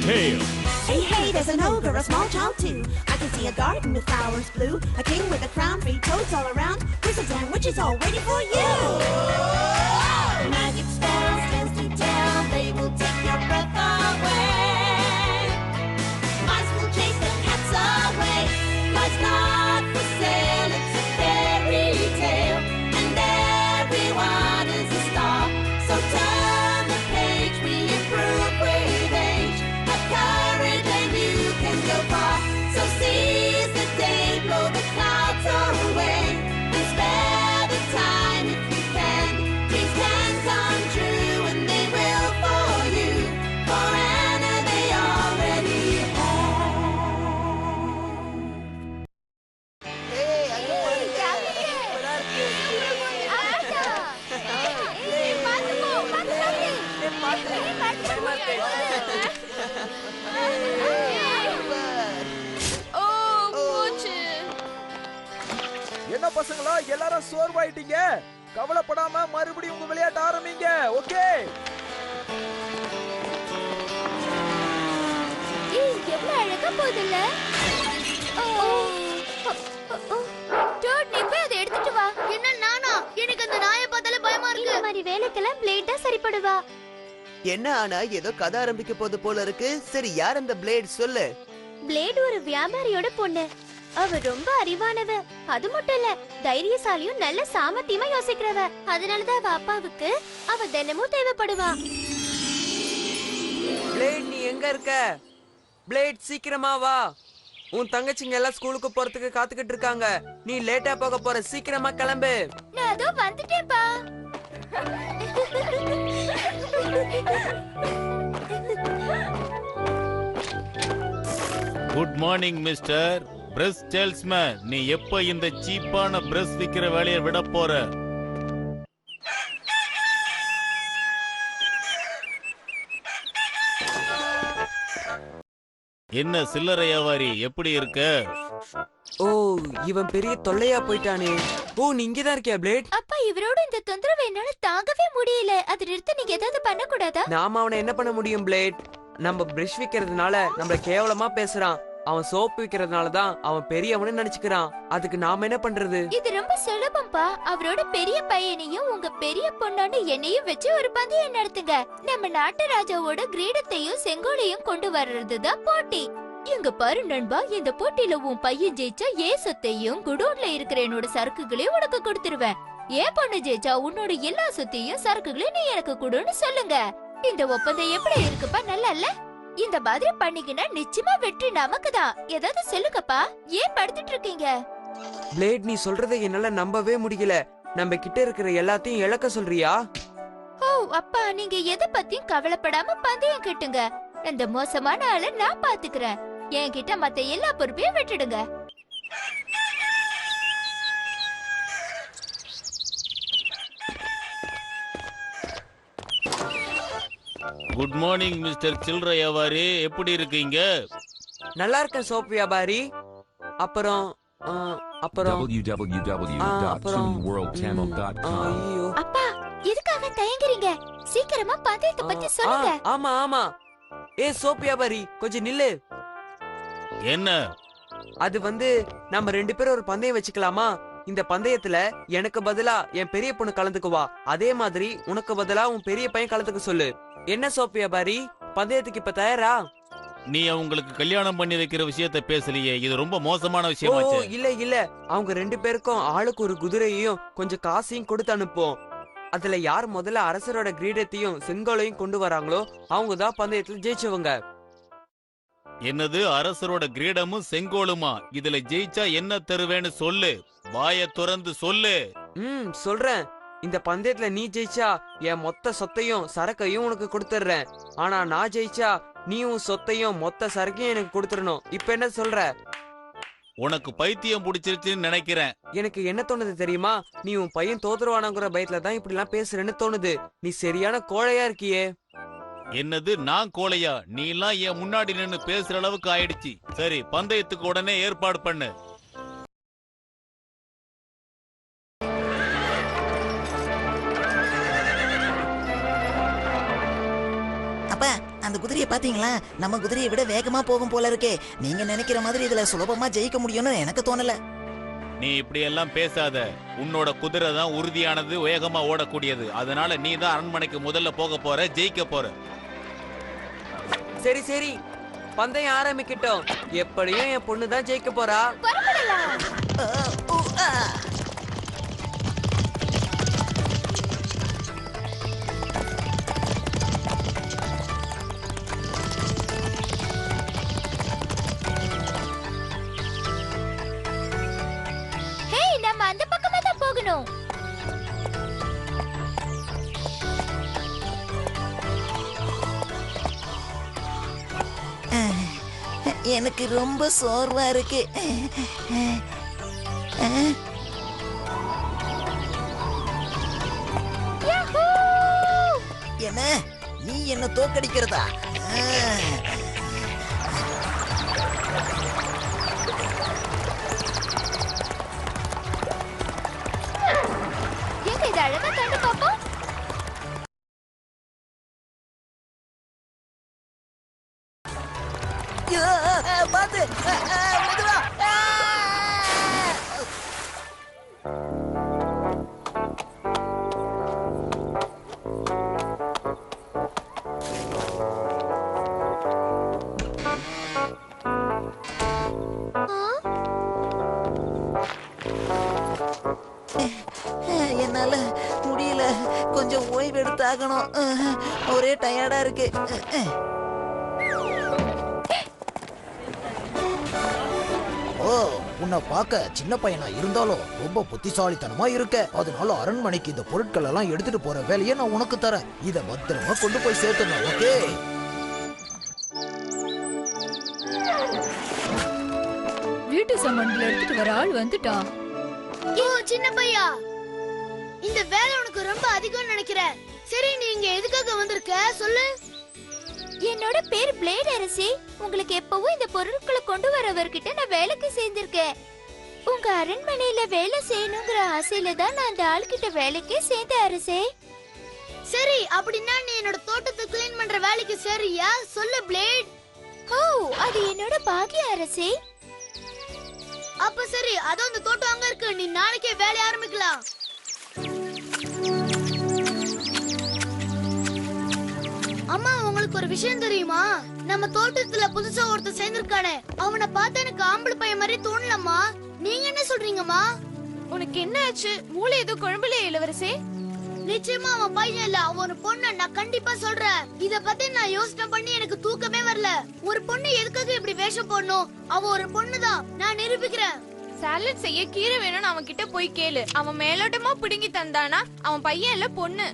tale. Hey, hey, there's an ogre, a small child too. I can see a garden with flowers blue, a king with a crown, 3 toads all around, wizards and witches all waiting for you. Magic spells, tales to tell, they will take your breath away. Mice will chase the cats away. Life's not for sale, it's a fairy tale, and everyone is a star. So turn the page, we improve with age. Have courage and you can go far. So seize the day, blow the clouds away, and spare the time if you can. Dreams can come true and they will for you. For Anna they already have. Hey, அங்க பாருங்க. சூப்பரா இருக்கு. பயமா இருக்கு. என்ன பசங்களா எல்லாரும் சோர்வாயிட்டீங்க? கவலைப்படாம மறுபடியும் உங்க விளையாட்ட ஆரம்பிங்க. ஓகே? எவ்வளவு அழகா போகுதுல்ல? டோட், நீ போய் அதை எடுத்துட்டு வா. என்ன நானா? எனக்கு அந்த நாயை பார்த்தாலே பயமா இருக்கு. இந்த மாதிரி வேலைக்கெல்லாம் பிளேட் தான் சரிப்படுவா. என்ன ஆனா ஏதோ கதை ஆரம்பிக்க போது போல இருக்கு. சரி, யார் அந்த பிளேட் சொல்லு. பிளேட் ஒரு வியாபாரியோட பொண்ணு. அவ ரொம்ப அறிவானவ. அது மட்டும் இல்ல, தைரியசாலியும் நல்ல சாமர்த்தியமா யோசிக்கிறவ. அதனாலதான் அவ அப்பாவுக்கு அவ தினமும் தேவைப்படுவா. பிளேட், நீ எங்க இருக்க? பிளேட், சீக்கிரமா வா. உன் தங்கச்சிங்க எல்லாம் ஸ்கூலுக்கு போறதுக்கு காத்துக்கிட்டு இருக்காங்க. நீ லேட்டா போக போற, சீக்கிரமா கிளம்பு. நான் அதோ வந்துட்டேன்பா. Good morning mister brush salesman. நீ எப்ப இந்த சீப்பான பிரஷ் விக்கிற வேலையை விட போற? என்ன சில்லறை வியாபாரி, எப்படி இருக்க? ஓ, இவன் பெரிய தொல்லையா போயிட்டானே. ஓ, நீ இங்கதான் இருக்கியா பிளேட்? அப்பா, இவரோட இந்த தொந்தரவு என்னால தாங்கவே முடியல. அது நிறுத்த நீங்க ஏதாவது பண்ண கூடாதா? நாம அவனை என்ன பண்ண முடியும் பிளேட்? நம்ம பிரஷ் விக்கிறதுனால நம்மள கேவலமா பேசுறான். அவன் சோப்பு விக்கிறதுனால தான் அவன் பெரியவனு நினைச்சுக்கிறான். அதுக்கு நாம என்ன பண்றது? இது ரொம்ப சுலபம்பா. அவரோட பெரிய பையனையும் உங்க பெரிய பொண்ணான என்னையும் வச்சு ஒரு பந்தயம் நடத்துங்க. நம்ம நாட்டு ராஜாவோட கிரீடத்தையும் செங்கோலையும் கொண்டு வர்றதுதான் போட்டி. இங்க பாரு நண்பா, இந்த போட்டியில உன் பையன் ஜெயிச்சா ஏன் சொத்தையும் குடோன்ல இருக்கிற என்னோட சரக்குகளையும் உனக்கு கொடுத்துருவேன். ஏன் பொண்ணு ஜெயிச்சா உன்னோட எல்லா சொத்தையும் சரக்குகளையும் நீ எனக்கு கொடுன்னு சொல்லுங்க. இந்த ஒப்பந்தம் எப்படி இருக்குப்பா? நல்லா இல்ல? இந்த மாதிரி பண்ணிக்கினா நிச்சயமா வெற்றி நமக்குதான். ஏதாவது சொல்லுங்கப்பா. ஏன் படுத்துட்டு இருக்கீங்க? பிளேட், நீ சொல்றதை என்னால நம்பவே முடியல. நம்ம கிட்ட இருக்கிற எல்லாத்தையும் இழக்க சொல்றியா? ஓ அப்பா, நீங்க எதை பத்தியும் கவலைப்படாம பந்தயம் கட்டுங்க. இந்த மோசமான ஆளை நான் பாத்துக்கிறேன். என்கிட்ட மத்த எல்லா பொறுப்பையும் விட்டுடுங்க. குட் மார்னிங் மிஸ்டர் சில்லறை வியாபாரி, எப்படி இருக்கீங்க? நல்லா இருக்கேன் சோப்பு வியாபாரி. அப்புறம் www.2worldtamil.com. அப்பா, எதுக்காக தயங்குறீங்க? சீக்கிரமா பந்தயத்தை பத்தி சொல்லுங்க. ஆமா ஆமா. ஏ சோப்பு வியாபாரி, கொஞ்சம் நில்லு. என்ன? அது நம்ம 2 பேரும் ஒரு பந்தயம் வச்சுக்கலாமா? இந்த பந்தயத்துல எனக்கு பதிலா என் பெரிய பொண்ணு கலந்துக்குவா. அதே மாதிரி உனக்கு பதிலா உன் பெரிய பையன் கலந்துக்க சொல்லு. என்ன சோப்பு வியாபாரி, பந்தயத்துக்கு இப்ப தயாரா? நீ அவங்களுக்கு கல்யாணம் பண்ணி வைக்கிற விஷயத்தை பேசலையே, இது ரொம்ப மோசமான ஓ விஷயமாச்சு. இல்ல, அவங்க 2 பேருக்கும் ஆளுக்கு ஒரு குதிரையையும் கொஞ்சம் காசையும் கொடுத்து அனுப்போம். அதுல யார் முதல்ல அரசரோட கிரீடத்தையும் செங்கோலையும் கொண்டு வராங்களோ அவங்க தான் பந்தயத்துல ஜெயிச்சவங்க. என்னது, அரசரோட கிரீடமும் செங்கோலுமா? இதுல ஜெயிச்சா என்ன தருவேன்னு சொல்லு. வாய திறந்து சொல்லு. சொல்றேன். இந்த பந்தயத்துல நீ ஜெயிச்சா என் மொத்த சொத்தையும் சரக்கையும் உனக்கு கொடுத்துடுறேன். ஆனா நான் ஜெயிச்சா நீயும் சொத்தையும் மொத்த சரக்கையும் எனக்கு கொடுத்துடணும். இப்ப என்ன சொல்ற? உனக்கு பைத்தியம் பிடிச்சிருச்சுன்னு நினைக்கிறேன். எனக்கு என்ன தோணுது தெரியுமா? நீ உன் பையன் தோத்துருவானங்கிற பயத்துல தான் இப்படி எல்லாம் பேசுறேன்னு தோணுது. நீ சரியான கோழையா இருக்கியே. என்னது, நான் கோழையா? நீ எல்லாம் என் முன்னாடி நின்னு பேசுற அளவுக்கு ஆயிடுச்சு. சரி, பந்தயத்துக்கு உடனே ஏற்பாடு பண்ணு. அப்பா அந்த குதிரையை பாத்தீங்களா? நம்ம குதிரையை விட வேகமா போகும் போல இருக்கே. நீங்க நினைக்கிற மாதிரி இதுல சுலபமா ஜெயிக்க முடியும்னு எனக்கு தோணல. நீ இப்படி எல்லாம் பேசாத. உன்னோட குதிரை தான் உறுதியானது, வேகமா ஓடக்கூடியது. அதனால நீ தான் அரண்மனைக்கு முதல்ல போக போற, ஜெயிக்க போற. சரி சரி, பந்தயம் ஆரம்பிக்கட்டும். எப்படியும் என் பொண்ணு தான் ஜெயிக்க போறா. ஹே, நம்ம அந்த பக்கமா தான் போகணும். எனக்கு ரொம்ப சோர்வா இருக்கு. யஹூ! என்ன, நீ என்ன தோக்கடிக்கிறதா? எங்க இது அழகா கண்டு பாப்போம். பாத்து மெதுவா. என்னால முடியல, கொஞ்சம் ஓய்வு எடுத்தாகணும். ஒரே டயர்டா இருக்கு. ஓ, உன்னை பார்க்க சின்ன பையனா இருந்தாலும் ரொம்ப புத்திசாலித்தனமா இருக்க. அதனால அரண்மனைக்கு இந்த பொருட்கள் எல்லாம் எடுத்துட்டு போற வேலையை நான் உனக்கு தரேன். இத பத்திரமா கொண்டு போய் சேர்த்துடணும். ஓகே? வீட்டு சாமான்களை எடுத்துட்டு வர ஆள் வந்துட்டான். ஓ சின்ன பையா, இந்த வேலை உனக்கு ரொம்ப அதிகம்னு நினைக்கிறேன். சரி, நீ இங்க எதுக்காக வந்திருக்க சொல்லு. என்னோட பேர் பிளேட் அரசி. உங்களுக்கு எப்பவும் இந்த பொருட்களை கொண்டு வரவர்கிட்ட நான் வேலைக்கு சேர்ந்திருக்கேன். உங்க அரண்மனையில வேலை செய்யணுங்கிற ஆசையில தான் நான் அந்த ஆள்கிட்ட வேலைக்கே சேர்ந்தேன் அரசே. சரி, அப்படின்னா நீ என்னோட தோட்டத்தை கிளீன் பண்ற வேலைக்கு சரியா சொல்லு பிளேட். ஓ, அது என்னோட பாக்கியம் அரசே. அப்ப சரி, அதோ அந்த தோட்டம் அங்க இருக்கு. நீ நாளைக்கே வேலைய ஆரம்பிக்கலாம். அம்மா, உங்களுக்கு ஒரு விஷயம் தெரியுமா? நம்ம தோட்டத்துல புதுசா ஒருத்தர் சேர்ந்திருக்கானே, அவனை பார்த்து எனக்கு ஆம்பளை பையன் மாதிரி தோணலம்மா. நீங்க என்ன சொல்றீங்கம்மா? உனக்கு என்ன ஆச்சு? மூளை ஏதோ குழம்புல இளவரசே. நிச்சயமா அவன் பையன் இல்ல, அவன் ஒரு பொண்ணு. நான் கண்டிப்பா சொல்றேன். இத பத்தி நான் யோசனை பண்ணி எனக்கு தூக்கமே வரல. ஒரு பொண்ணு எதுக்காக இப்படி வேஷம் போடணும்? அவ ஒரு பொண்ணுதான், நான் நிரூபிக்கிறேன். சாலட் செய்ய கீரை வேணும்னு அவன் கிட்ட போய் கேளு. அவன் மேலோட்டமா பிடுங்கி தந்தானா அவன் பையன் இல்ல பொண்ணு.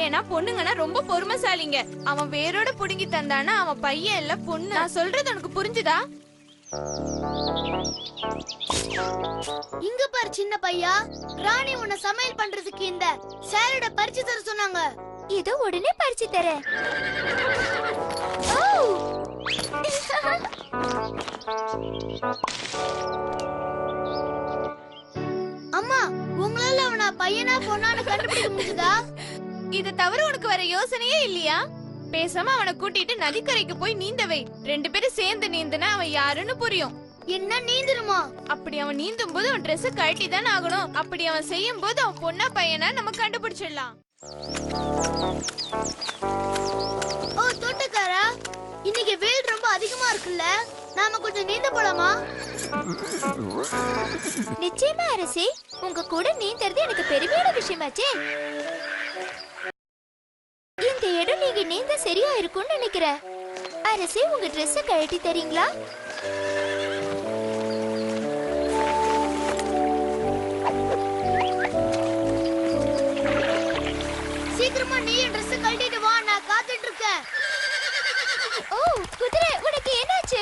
ஏன்னா பொண்ணுங்கன்னா ரொம்ப பொறுமைசாலிங்க. அவன் வேரோட புடுங்கி தந்தானா அவன் பையன் இல்ல பொண்ணு. நான் சொல்றது உனக்கு புரிஞ்சுதா? இங்க பாரு சின்ன பையா, ராணி உன்னை சமையல் பண்றதுக்கு இந்த சாலட பறிச்சு தர சொன்னாங்க. இதோ உடனே பறிச்சு தரேன். ஓ! அம்மா, உங்களால அவன பையனா பொண்ணான்னு கண்டுபிடிக்க முடியுதா? இத தவிர உனக்கு வர யோசனையே இல்லையா? பேசாம அவனை கூட்டிட்டு நதிக்கரைக்கு போய் நீந்தவை. 2 பேரும் சேர்ந்து நீந்துனா அவன் யாருன்னு புரியும். என்ன நீந்துருமா? அப்படி அவன் நீந்தும் போது அவன் ட்ரெஸ் கழட்டி தானே ஆகணும். அப்படி அவன் செய்யும் போது அவன் பொண்ணா பையனா நம்ம கண்டுபிடிச்சிடலாம். ஓ தோட்டக்காரா, இன்னைக்கு வெயில் ரொம்ப அதிகமா இருக்குல்ல, நாம கொஞ்சம் நீந்த போலாமா? நிச்சயமா அரசே, உங்க கூட நீந்தறது எனக்கு பெருமையான விஷயமாச்சே. இந்த இடம் நீங்க நீந்த சரியா இருக்கும்னு நினைக்கிறேன். அரசே, உங்க ட்ரெஸ் கழட்டி தரீங்களா? சீக்கிரமா நீ என் ட்ரெஸ் கழட்டிட்டு வா, நான் காத்துட்டு இருக்கேன். ஓ, குதிரை, உனக்கு என்னாச்சு?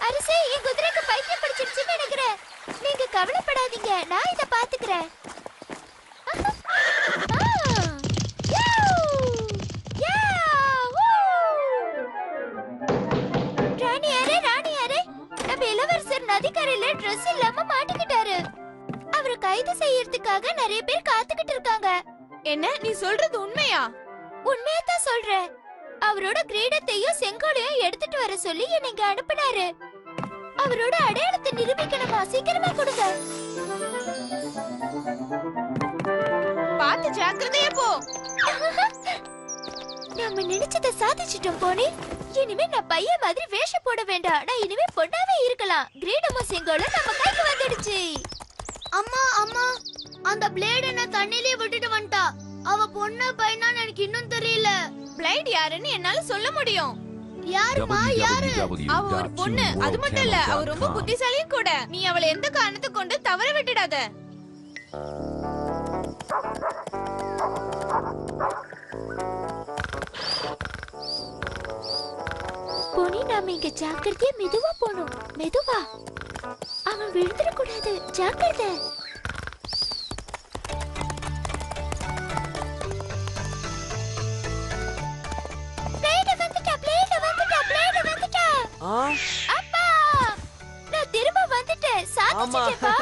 அரசே, என் குதிரைக்கு பைத்தியம் பிடிச்சிருச்சுன்னு நினைக்கிறேன். நீங்க கவலைப்படாதீங்க, நான் இத பாத்துக்கிறேன். இளவரசர் நதிக்கரையில Dress இல்லாம மாட்டிக்கிட்டாரு. அவரை கைது செய்யறதுக்காக நிறைய பேர் காத்துக்கிட்டு இருக்காங்க. என்ன நீ சொல்றது உண்மையா? உண்மையா தான் சொல்றேன். அவரோட கிரீடத்தையும் செங்கோலையும் எடுத்துட்டு வர சொல்லி என்னை அனுப்புனாரு. அவரோட அடையாளத்தை நிரூபிக்கணுமா? சீக்கிரமா கொடுங்க. பார்த்து ஜாக்கிரதையா போ. நம்ம நினைச்சதை சாதிச்சிட்டோம் போனி. இனிமே நான் பையன் மாதிரி வேஷம் போட வேண்டாம். நான் இனிமே பொண்ணாவே இருக்கலாம். கிரீடமும் செங்கோலும் நம்ம கைக்கு வந்துடுச்சு. அம்மா அம்மா, அந்த பிளேட் என்ன தண்ணிலே விட்டுட்டு வந்துட்டா. அவ பொண்ணு பையனான்னு எனக்கு இன்னும் தெரியல. பிளைட் யாருன்னு என்னால சொல்ல முடியும். யாருமா யாரு? அவ ஒரு பொண்ணு. அது மட்டும் இல்ல, அவ ரொம்ப புத்திசாலியும் கூட. நீ அவளை எந்த காரணத்தை கொண்டு தவற விட்டுடாத. போனி, நாம இங்க ஜாக்கிரதையா மெதுவா போணும். மெதுவா. அவன் விழுந்துட கூடாது. ஜாக்கிரதை. ஆ, அப்பா, நான் திரும்ப வந்துட்டேன். ஆமா சாதிச்சிட்டேப்பா.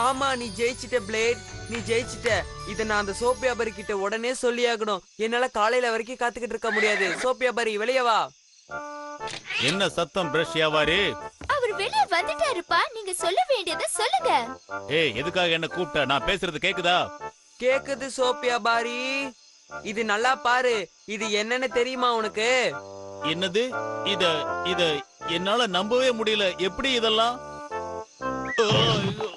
ஆமா, நீ ஜெயிச்சிட்ட பிளேட். நீ ஜெயிச்சிட்ட. இத நான் அந்த சோப் வியாபாரி கிட்ட உடனே சொல்லியாகணும். என்னால காலையில வரைக்கும் காத்துக்கிட்டு இருக்க முடியாது. சோப் வியாபாரி வெளியே வா. என்ன சத்தம் பிரஷ் வியாபாரி? அவர் வெளிய வந்துட்டாருப்பா. நீங்க சொல்ல வேண்டியதை சொல்லுங்க. ஏய், எதுக்காக என்ன கூப்பிட்ட? நான் பேசுறது கேக்குதா? கேக்குது சோப் வியாபாரி. இது நல்லா பாரு. இது என்னன்னு தெரியுமா உனக்கு? என்னது? இத இத என்னால நம்பவே முடியல. எப்படி இதெல்லாம்? ஐயோ.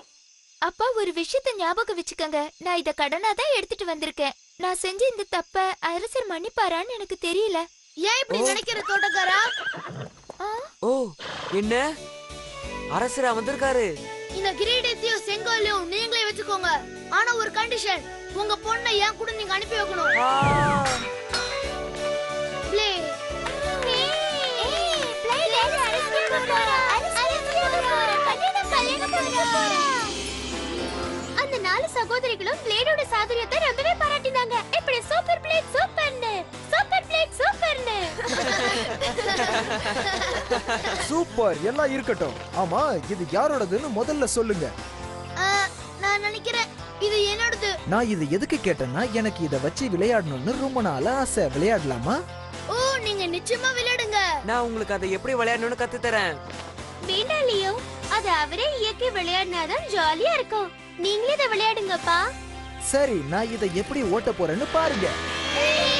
அப்பா, ஒரு விஷயத்தை ஞாபகம் வச்சுக்கங்க. நான் இத கடனா தான் எடுத்துட்டு வந்திருக்கேன். நான் செஞ்ச இந்த தப்ப அரசர் மன்னிப்பாரான்னு எனக்கு தெரியல. ஏன் இப்படி நினைக்கிற தோட்டக்காரா? ஆ? ஓ, என்ன அரசரா வந்திருக்காரு? இந்த கிரீடத்தையும் செங்கோலையும் நீங்களே வச்சுக்கோங்க. ஆனா ஒரு கண்டிஷன், உங்க பொண்ணை என் கூட நீங்க அனுப்பி வைக்கணும். ஆ, பிளே. அந்த 4 சகோதரிகளும் பிளேடோட சாதுரியத்தை ரொம்பவே பாராட்டினாங்க. இப்படி சூப்பர் பிளேட் சூப்பர்னு, சூப்பர் பிளேட் சூப்பர்னு. சூப்பர், எல்லாம் இருக்கட்டும். ஆமா, இது யாரோடதுன்னு முதல்ல சொல்லுங்க. நான் நினைக்கிறேன் இது என்னோடது. நான் இது எதுக்கு கேட்டேன்னா, எனக்கு இத வச்சு விளையாடணும்னு ரொம்ப நாளா ஆசை. விளையாடலாமா? ஓ, நீங்க நிச்சயமா விளையாடுங்க. நான் உங்களுக்கு அதை எப்படி விளையாடணும்னு கத்து தரேன். வீணாலியும் அது அவரே இயக்கி விளையாடினாதான் ஜாலியா இருக்கும். நீங்களே இதை விளையாடுங்கப்பா. சரி, நான் இத எப்படி ஓட்ட போறேன்னு பாருங்க. ஏய்,